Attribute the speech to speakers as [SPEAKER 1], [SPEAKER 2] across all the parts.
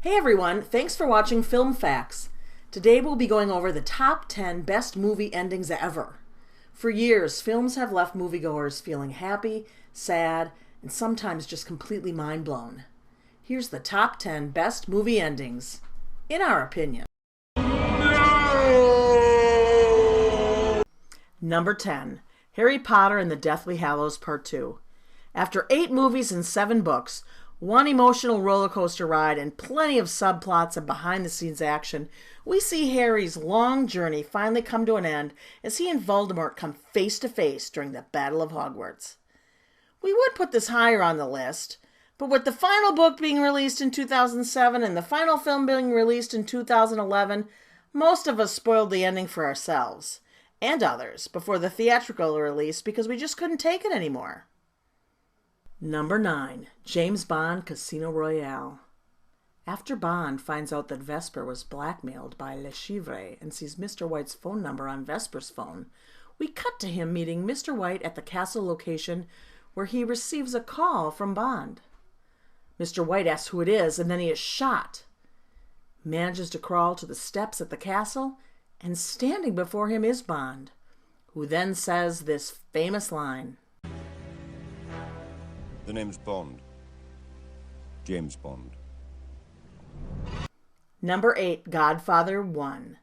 [SPEAKER 1] Hey everyone, thanks for watching Film Facts. Today we'll be going over the top 10 best movie endings ever. For years, films have left moviegoers feeling happy, sad, and sometimes just completely mind-blown. Here's the top 10 best movie endings, in our opinion. Number 10, Harry Potter and the Deathly Hallows Part 2. After 8 movies and 7 books, one emotional roller coaster ride, and plenty of subplots and behind-the-scenes action, we see Harry's long journey finally come to an end as he and Voldemort come face-to-face during the Battle of Hogwarts. We would put this higher on the list, but with the final book being released in 2007 and the final film being released in 2011, most of us spoiled the ending for ourselves, and others, before the theatrical release because we just couldn't take it anymore. Number 9, James Bond Casino Royale. After Bond finds out that Vesper was blackmailed by Le Chivre and sees Mr. White's phone number on Vesper's phone, we cut to him meeting Mr. White at the castle location where he receives a call from Bond. Mr. White asks who it is, and then he is shot. Manages to crawl to the steps at the castle, and standing before him is Bond, who then says this famous line.
[SPEAKER 2] The name's Bond. James Bond.
[SPEAKER 1] Number 8, Godfather 1.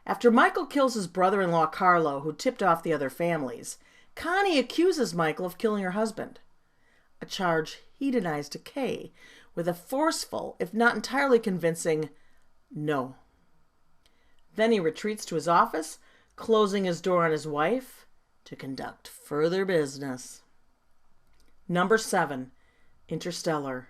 [SPEAKER 1] After Michael kills his brother-in-law Carlo, who tipped off the other families, Connie accuses Michael of killing her husband, a charge he denies to Kay with a forceful, if not entirely convincing, no. Then he retreats to his office, closing his door on his wife to conduct further business. Number 7, Interstellar.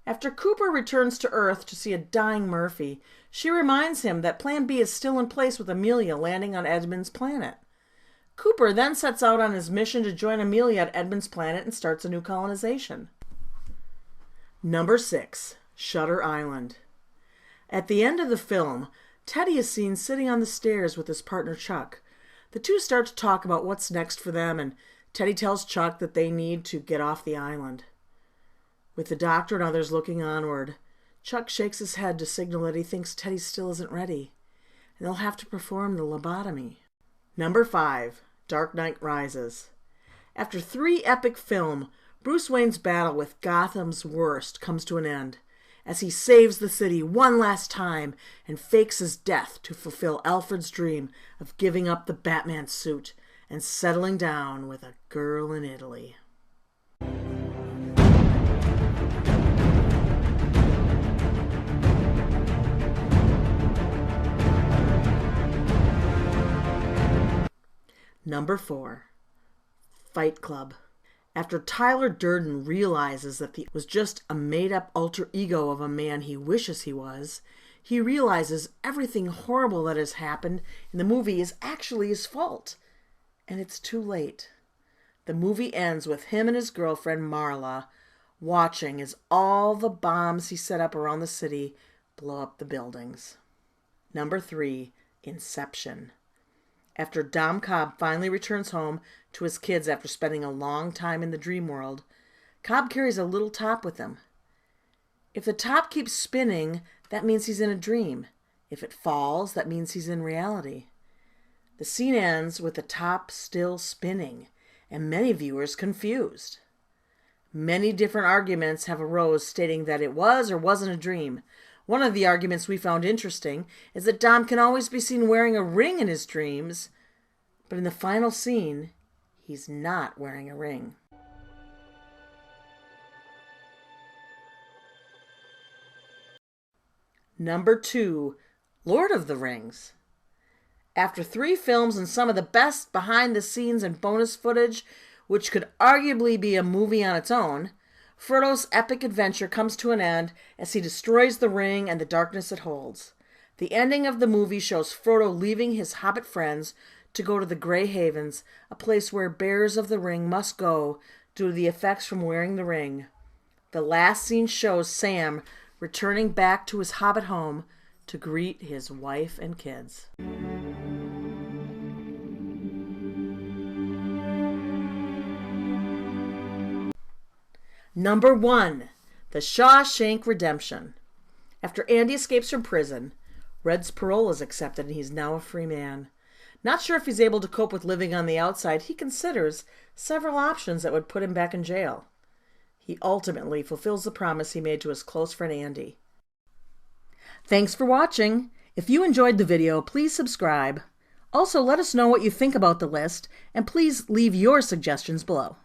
[SPEAKER 1] After Cooper returns to Earth to see a dying Murphy, she reminds him that Plan B is still in place with Amelia landing on Edmund's planet. Cooper then sets out on his mission to join Amelia at Edmund's planet and starts a new colonization. Number 6, Shutter Island. At the end of the film, Teddy is seen sitting on the stairs with his partner Chuck. The two start to talk about what's next for them, and Teddy tells Chuck that they need to get off the island. With the doctor and others looking onward, Chuck shakes his head to signal that he thinks Teddy still isn't ready, and they'll have to perform the lobotomy. Number 5, Dark Knight Rises. After 3 epic films, Bruce Wayne's battle with Gotham's worst comes to an end, as he saves the city one last time and fakes his death to fulfill Alfred's dream of giving up the Batman suit and settling down with a girl in Italy. Number 4, Fight Club. After Tyler Durden realizes that he was just a made-up alter ego of a man he wishes he was, he realizes everything horrible that has happened in the movie is actually his fault. And it's too late. The movie ends with him and his girlfriend Marla watching as all the bombs he set up around the city blow up the buildings. Number 3, Inception. After Dom Cobb finally returns home to his kids after spending a long time in the dream world, Cobb carries a little top with him. If the top keeps spinning, that means he's in a dream. If it falls, that means he's in reality. The scene ends with the top still spinning, and many viewers confused. Many different arguments have arose stating that it was or wasn't a dream. One of the arguments we found interesting is that Dom can always be seen wearing a ring in his dreams, but in the final scene, he's not wearing a ring. Number 2, Lord of the Rings. After 3 films and some of the best behind-the-scenes and bonus footage, which could arguably be a movie on its own, Frodo's epic adventure comes to an end as he destroys the ring and the darkness it holds. The ending of the movie shows Frodo leaving his hobbit friends to go to the Grey Havens, a place where bearers of the ring must go due to the effects from wearing the ring. The last scene shows Sam returning back to his hobbit home to greet his wife and kids. Number 1, The Shawshank Redemption. After Andy escapes from prison, Red's parole is accepted and he's now a free man. Not sure if he's able to cope with living on the outside, he considers several options that would put him back in jail. He ultimately fulfills the promise he made to his close friend Andy. Thanks for watching. If you enjoyed the video, please subscribe. Also, let us know what you think about the list, and please leave your suggestions below.